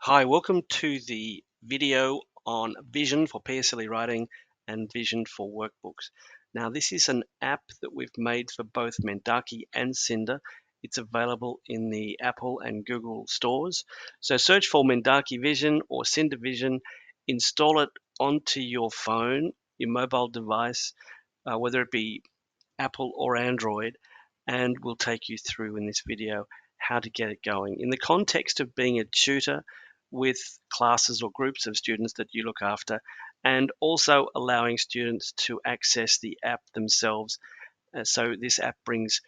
Hi, welcome to the video on Vision for PSLE writing and Vision for workbooks. Now, this is an app that we've made for both Mendaki and Sinda. It's available in the Apple and Google stores. So search for Mendaki Vision or Sinda Vision, install it onto your phone, your mobile device, whether it be Apple or Android, and we'll take you through in this video how to get it going. In the context of being a tutor with classes or groups of students that you look after, and also allowing students to access the app themselves. So this app brings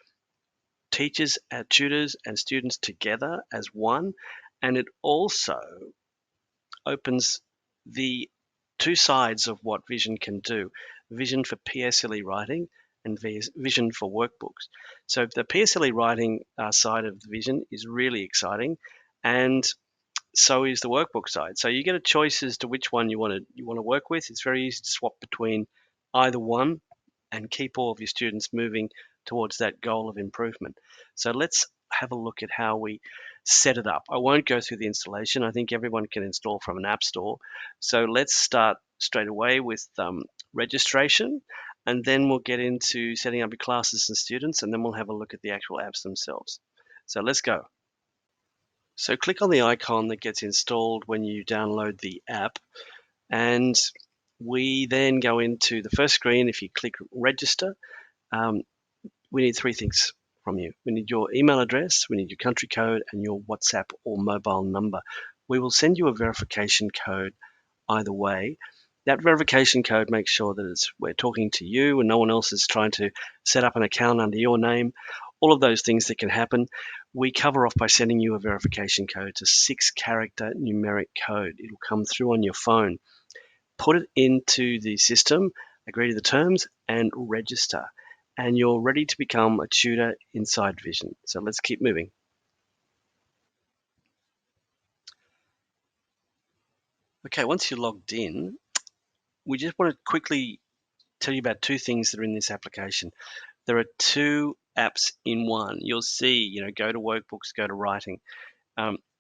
teachers, tutors, and students together as one, and it also opens the two sides of what Vision can do. Vision for PSLE writing and Vision for workbooks. So the PSLE writing side of the Vision is really exciting, and so is the workbook side. So you get a choice as to which one you want to work with. It's very easy to swap between either one and keep all of your students moving towards that goal of improvement. So let's have a look at how we set it up. I won't go through the installation. I think everyone can install from an app store. So let's start straight away with registration, and then we'll get into setting up your classes and students, and then we'll have a look at the actual apps themselves. So let's go. So click on the icon that gets installed when you download the app, and we then go into the first screen. If you click register, we need three things from you. We need your email address, we need your country code, and your WhatsApp or mobile number. We will send you a verification code either way. That verification code makes sure that we're talking to you and no one else is trying to set up an account under your name. All of those things that can happen, we cover off by sending you a verification code. It's a 6-character numeric code. It'll come through on your phone. Put it into the system, agree to the terms, and register. And you're ready to become a tutor inside Vision. So let's keep moving. Okay, once you're logged in, we just want to quickly tell you about two things that are in this application. There are two apps in one. You'll see, go to workbooks, go to writing.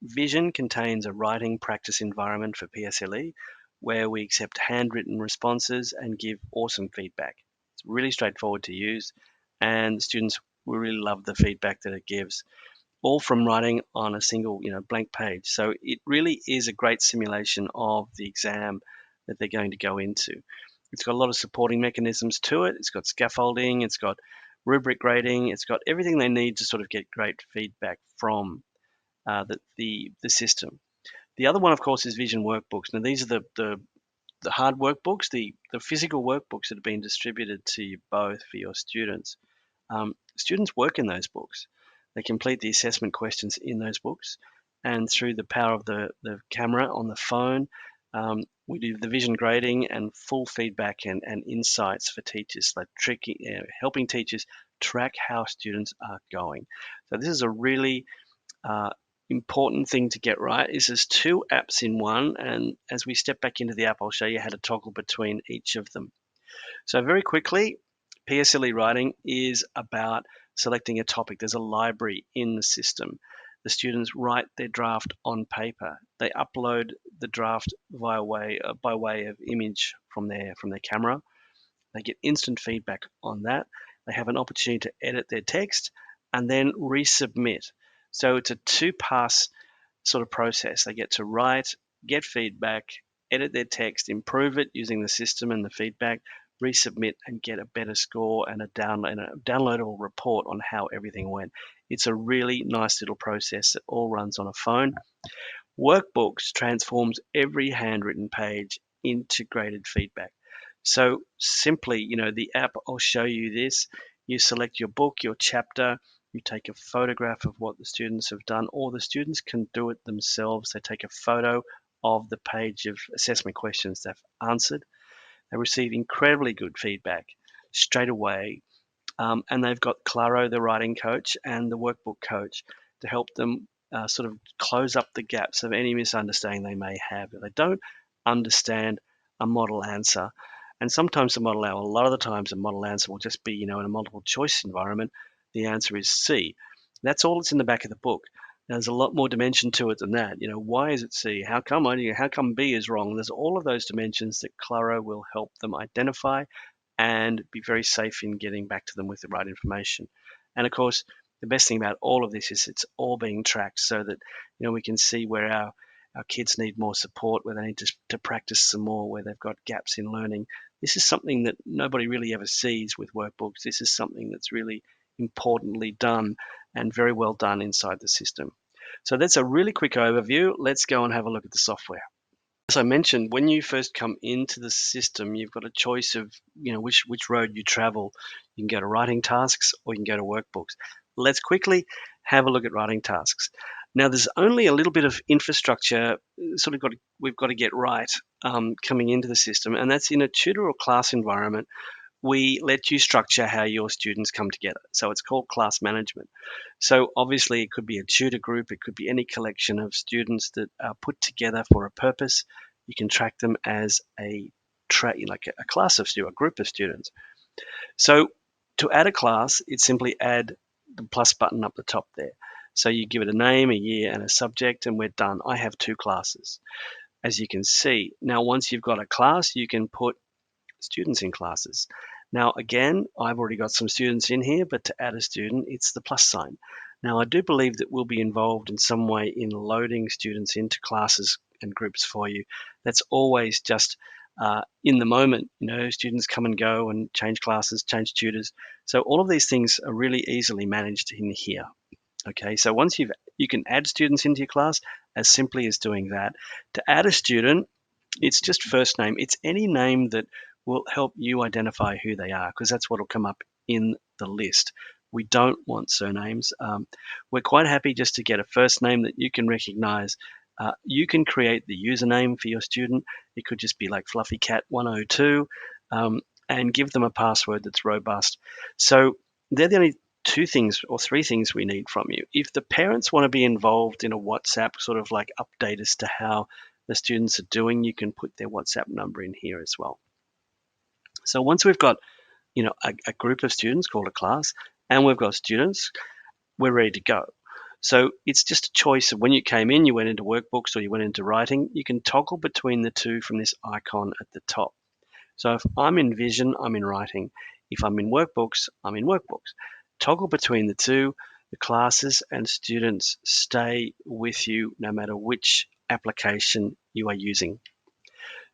Vision contains a writing practice environment for PSLE where we accept handwritten responses and give awesome feedback. It's really straightforward to use, and the students will really love the feedback that it gives, all from writing on a single blank page. So it really is a great simulation of the exam that they're going to go into. It's got a lot of supporting mechanisms to it. It's got scaffolding, it's got rubric grading, it's got everything they need to sort of get great feedback from the system. The other one, of course, is Vision workbooks. Now, these are the hard workbooks, the physical workbooks that have been distributed to you both for your students. Students work in those books. They complete the assessment questions in those books, and through the power of the camera on the phone, we do the vision grading and full feedback and insights for teachers, like helping teachers track how students are going. So this is a really important thing to get right. Is there's two apps in one, and as we step back into the app, I'll show you how to toggle between each of them. So very quickly, PSLE writing is about selecting a topic. There's a library in the system. The students write their draft on paper. They upload the draft by way of image from their camera. They get instant feedback on that. They have an opportunity to edit their text and then resubmit. So it's a two-pass sort of process. They get to write, get feedback, edit their text, improve it using the system and the feedback, resubmit, and get a better score and a downloadable report on how everything went. It's a really nice little process that all runs on a phone. Workbooks transforms every handwritten page into graded feedback. So simply, the app, I'll show you this. You select your book, your chapter, you take a photograph of what the students have done, or the students can do it themselves. They take a photo of the page of assessment questions they've answered. They receive incredibly good feedback straight away. And they've got Claro, the writing coach, and the workbook coach to help them sort of close up the gaps of any misunderstanding they may have. If they don't understand a model answer, and sometimes a lot of the times a model answer will just be, in a multiple choice environment, the answer is C. That's all that's in the back of the book. There's a lot more dimension to it than that. Why is it C? How come B is wrong? There's all of those dimensions that Claro will help them identify and be very safe in getting back to them with the right information. And of course, the best thing about all of this is it's all being tracked so that we can see where our kids need more support, where they need to practice some more, where they've got gaps in learning. This is something that nobody really ever sees with workbooks. This is something that's really importantly done and very well done inside the system. So that's a really quick overview. Let's go and have a look at the software. As I mentioned, when you first come into the system, you've got a choice of which road you travel. You can go to writing tasks or you can go to workbooks. Let's quickly have a look at writing tasks. Now, there's only a little bit of infrastructure we've got to get right coming into the system, and that's in a tutor or class environment. We let you structure how your students come together. So it's called class management. So obviously it could be a tutor group, it could be any collection of students that are put together for a purpose. You can track them as a class of students, a group of students. So to add a class, it's simply add the plus button up the top there. So you give it a name, a year, and a subject, and we're done. I have 2 classes, as you can see. Now, once you've got a class, you can put students in classes. Now, again, I've already got some students in here, but to add a student, it's the plus sign. Now, I do believe that we'll be involved in some way in loading students into classes and groups for you. That's always just in the moment. Students come and go and change classes, change tutors. So all of these things are really easily managed in here. Okay, so once you can add students into your class as simply as doing that. To add a student, it's just first name. It's any name that will help you identify who they are, because that's what will come up in the list. We don't want surnames. We're quite happy just to get a first name that you can recognize. You can create the username for your student. It could just be like FluffyCat102, and give them a password that's robust. So they're the only 2 things or 3 things we need from you. If the parents want to be involved in a WhatsApp sort of like update as to how the students are doing, you can put their WhatsApp number in here as well. So once we've got a group of students called a class, and we've got students, we're ready to go. So it's just a choice of when you came in, you went into workbooks or you went into writing. You can toggle between the 2 from this icon at the top. So if I'm in Vision, I'm in writing. If I'm in workbooks, I'm in workbooks. Toggle between the 2. The classes and students stay with you no matter which application you are using.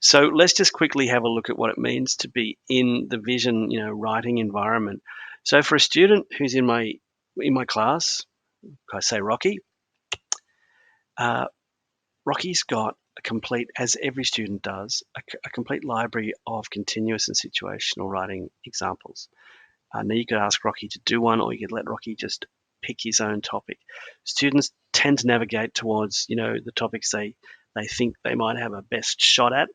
So let's just quickly have a look at what it means to be in the Vision, writing environment. So for a student who's in my class, I say Rocky, Rocky's got a complete, as every student does, a complete library of continuous and situational writing examples. Now you could ask Rocky to do one, or you could let Rocky just pick his own topic. Students tend to navigate towards, the topics they think they might have a best shot at,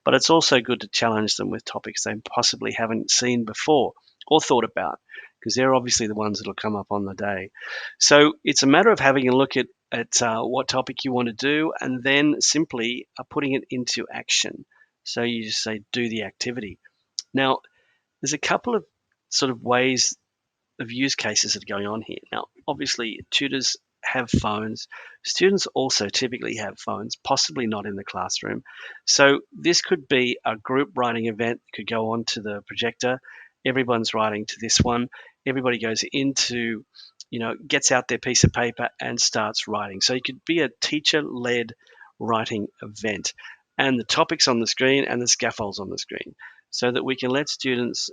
but it's also good to challenge them with topics they possibly haven't seen before or thought about, because they're obviously the ones that'll come up on the day. So it's a matter of having a look at what topic you want to do, and then simply putting it into action. So you just say, do the activity. Now, there's a couple of sort of ways of use cases that are going on here. Now, obviously, tutors have phones. Students also typically have phones, possibly not in the classroom. So this could be a group writing event that could go onto the projector. Everyone's writing to this one. Everybody goes into, gets out their piece of paper and starts writing. So it could be a teacher-led writing event. And the topics on the screen and the scaffolds on the screen, so that we can let students,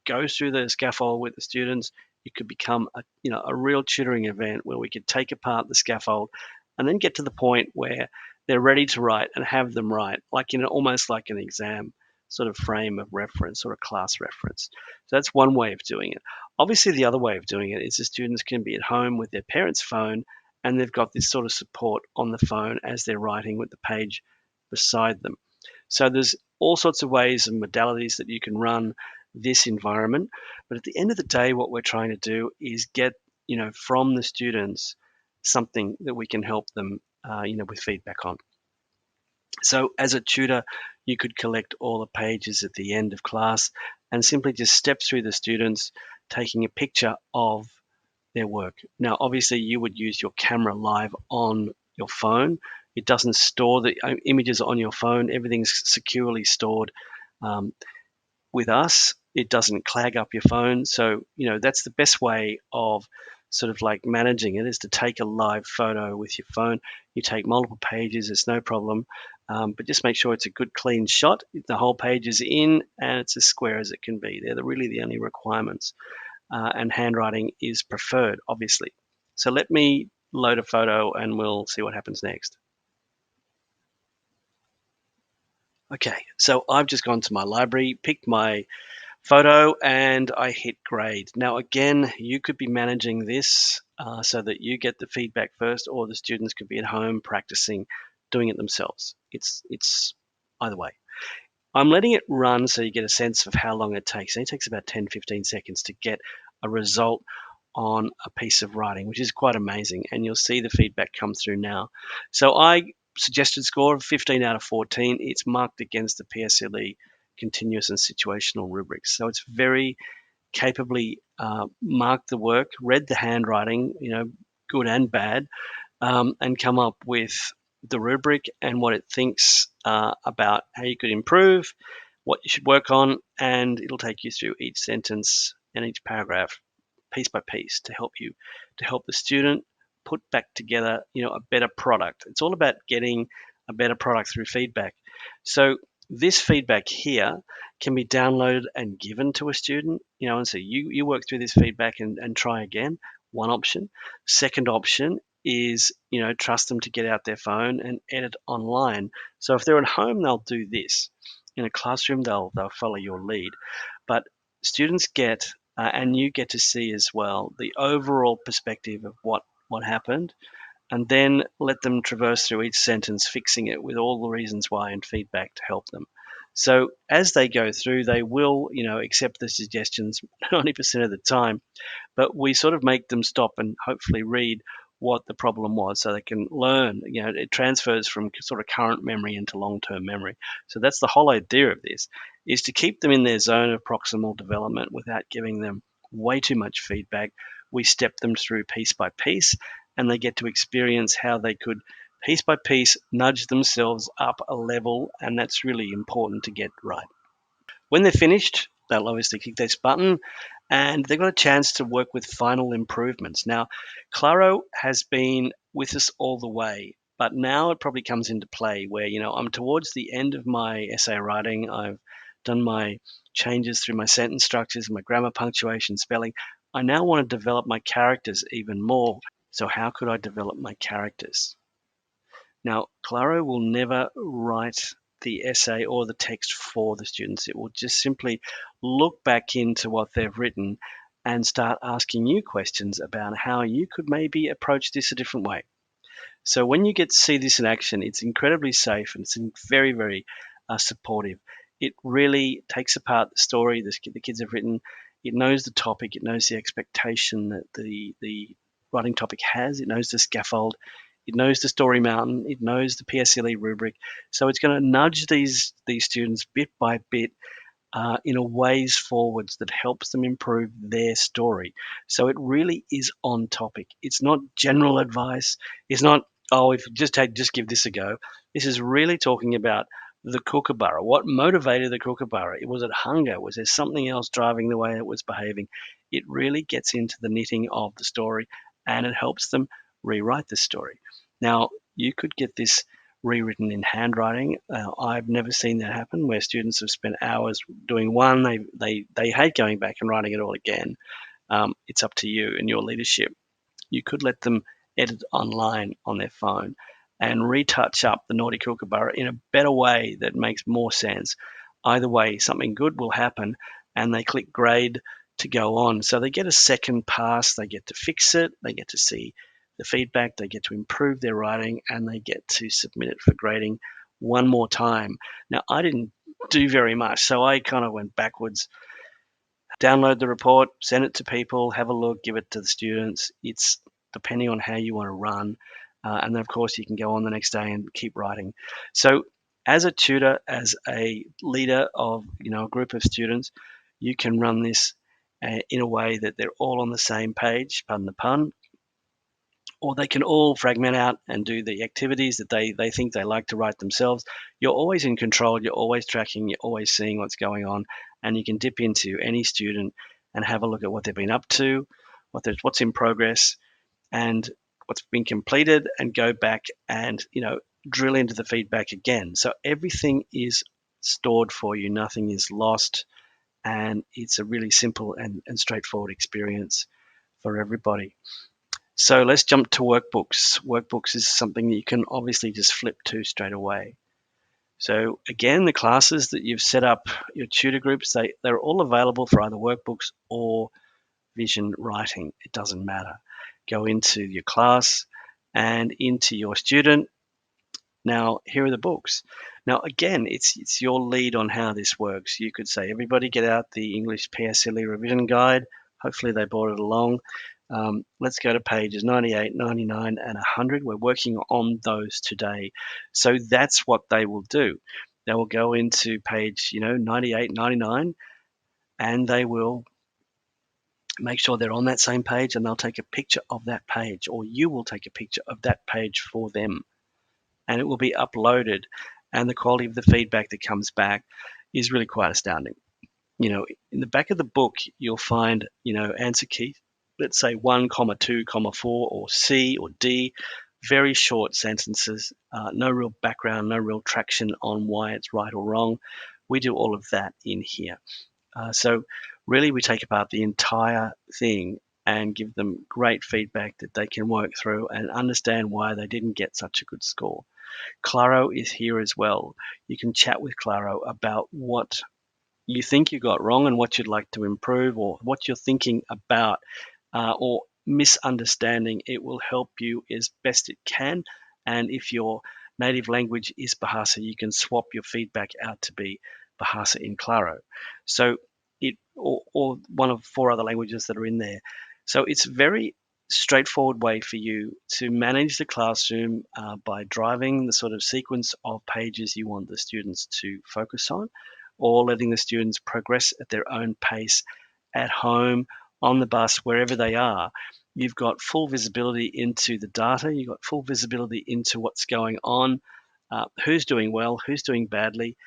go through the scaffold with the students. It could become a real tutoring event where we could take apart the scaffold and then get to the point where they're ready to write and have them write, like almost like an exam sort of frame of reference or a class reference. So that's one way of doing it. Obviously, the other way of doing it is the students can be at home with their parents' phone, and they've got this sort of support on the phone as they're writing with the page beside them. So there's all sorts of ways and modalities that you can run this environment. But at the end of the day, what we're trying to do is get, from the students something that we can help them, with feedback on. So as a tutor, you could collect all the pages at the end of class and simply just step through the students, taking a picture of their work. Now, obviously, you would use your camera live on your phone. It doesn't store the images on your phone. Everything's securely stored. Um, with us, it doesn't clag up your phone. So, that's the best way of sort of like managing it, is to take a live photo with your phone. You take multiple pages, it's no problem. But just make sure it's a good clean shot. The whole page is in and it's as square as it can be. They're really the only requirements. And handwriting is preferred, obviously. So let me load a photo and we'll see what happens next. Okay, so I've just gone to my library, picked my photo, and I hit grade. Now, again, you could be managing this so that you get the feedback first, or the students could be at home practicing doing it themselves. It's either way. I'm letting it run so you get a sense of how long it takes. And it takes about 10-15 seconds to get a result on a piece of writing, which is quite amazing. And you'll see the feedback come through now. So I suggested score of 15 out of 14. It's marked against the PSLE continuous and situational rubrics. So it's very capably marked the work, read the handwriting, good and bad, and come up with the rubric and what it thinks about how you could improve, what you should work on, and it'll take you through each sentence and each paragraph piece by piece to help the student put back together a better product. It's all about getting a better product through feedback. So this feedback here can be downloaded and given to a student, and so you work through this feedback and try again. One option. Second option is trust them to get out their phone and edit online. So if they're at home, they'll do this. In a classroom, they'll follow your lead. But students get and you get to see as well the overall perspective of what happened, and then let them traverse through each sentence, fixing it with all the reasons why and feedback to help them. So as they go through, they will accept the suggestions 90% of the time, but we sort of make them stop and hopefully read what the problem was so they can learn. It transfers from sort of current memory into long-term memory. So that's the whole idea of this, is to keep them in their zone of proximal development without giving them way too much feedback. We step them through piece by piece, and they get to experience how they could piece by piece nudge themselves up a level, and that's really important to get right. When they're finished, they'll obviously click this button and they've got a chance to work with final improvements. Now, Claro has been with us all the way, but now it probably comes into play where, I'm towards the end of my essay writing. I've done my changes through my sentence structures, my grammar, punctuation, spelling. I now want to develop my characters even more. So how could I develop my characters? Now, Claro will never write the essay or the text for the students. It will just simply look back into what they've written and start asking you questions about how you could maybe approach this a different way. So when you get to see this in action, it's incredibly safe and it's very, very supportive. It really takes apart the story the kids have written. It knows the topic. It knows the expectation that the writing topic has. It knows the scaffold. It knows the story mountain. It knows the PSLE rubric. So it's going to nudge these students bit by bit in a ways forwards that helps them improve their story. So it really is on topic. It's not general advice. It's not, oh, if you just give this a go. This is really talking about the kookaburra. What motivated the kookaburra? Was it hunger? Was there something else driving the way it was behaving? It really gets into the knitting of the story and it helps them rewrite the story. Now, you could get this rewritten in handwriting. I've never seen that happen where students have spent hours doing one. They hate going back and writing it all again. It's up to you and your leadership. You could let them edit online on their phone and retouch up the naughty kookaburra in a better way that makes more sense. Either way, something good will happen and they click grade to go on. So they get a second pass, they get to fix it, they get to see the feedback, they get to improve their writing, and they get to submit it for grading one more time. Now, I didn't do very much, so I kind of went backwards. Download the report, send it to people, have a look, give it to the students. It's depending on how you want to run. And then, of course, you can go on the next day and keep writing. So as a tutor, as a leader of a group of students, you can run this in a way that they're all on the same page, pardon the pun, or they can all fragment out and do the activities that they think they like to write themselves. You're always in control, you're always tracking, you're always seeing what's going on, and you can dip into any student and have a look at what they've been up to, what's in progress, and what's been completed, and go back and drill into the feedback again. So everything is stored for you, nothing is lost, and it's a really simple and straightforward experience for everybody. So let's jump to workbooks. Workbooks is something that you can obviously just flip to straight away. So again, the classes that you've set up, your tutor groups, they're all available for either workbooks or vision writing. It doesn't matter. Go into your class and into your student. Now, here are the books. Now, again, it's your lead on how this works. You could say, everybody get out the English PSLE revision guide. Hopefully they brought it along. Let's go to pages 98, 99, and 100. We're working on those today. So that's what they will do. They will go into page 98, 99, and they will make sure they're on that same page, and they'll take a picture of that page, or you will take a picture of that page for them, and it will be uploaded, and the quality of the feedback that comes back is really quite astounding. In the back of the book, you'll find, answer key, let's say 1, 2, 4, or C or D, very short sentences, no real background, no real traction on why it's right or wrong. We do all of that in here. So really, we take apart the entire thing and give them great feedback that they can work through and understand why they didn't get such a good score. Claro is here as well. You can chat with Claro about what you think you got wrong and what you'd like to improve, or what you're thinking about or misunderstanding. It will help you as best it can. And if your native language is Bahasa, you can swap your feedback out to be Bahasa in Claro. So or one of 4 other languages that are in there. So it's a very straightforward way for you to manage the classroom by driving the sort of sequence of pages you want the students to focus on, or letting the students progress at their own pace at home, on the bus, wherever they are. You've got full visibility into the data. You've got full visibility into what's going on, who's doing well, who's doing badly,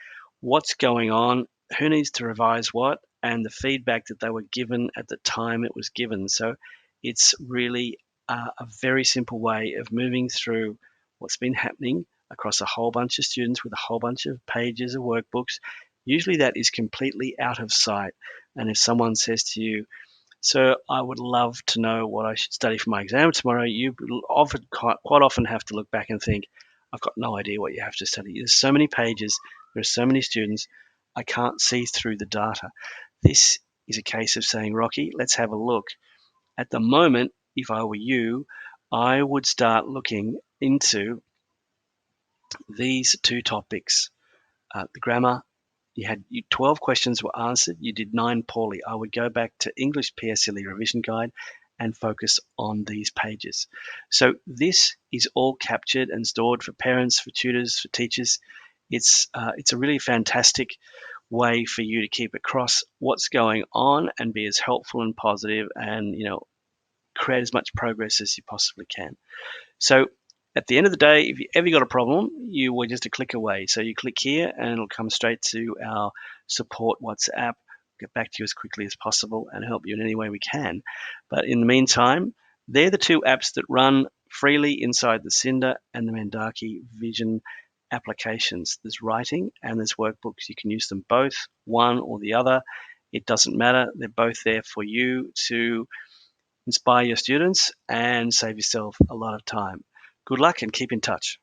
what's going on, who needs to revise what, and the feedback that they were given at the time it was given. So it's really a very simple way of moving through what's been happening across a whole bunch of students with a whole bunch of pages of workbooks. Usually that is completely out of sight. And if someone says to you, "So I would love to know what I should study for my exam tomorrow," you quite often have to look back and think, "I've got no idea what you have to study. There's so many pages, there are so many students, I can't see through the data." This is a case of saying, "Rocky, let's have a look." At the moment, if I were you, I would start looking into these 2 topics. The grammar, 12 questions were answered, you did 9 poorly. I would go back to English PSLE revision guide and focus on these pages. So this is all captured and stored for parents, for tutors, for teachers. It's a really fantastic way for you to keep across what's going on and be as helpful and positive, and create as much progress as you possibly can. So at the end of the day, if you ever got a problem, you were just a click away. So you click here and it'll come straight to our support WhatsApp, get back to you as quickly as possible and help you in any way we can. But in the meantime, they're the 2 apps that run freely inside the Sinda and the Mendaki Vision applications. There's writing and there's workbooks. You can use them both, one or the other. It doesn't matter. They're both there for you to inspire your students and save yourself a lot of time. Good luck and keep in touch.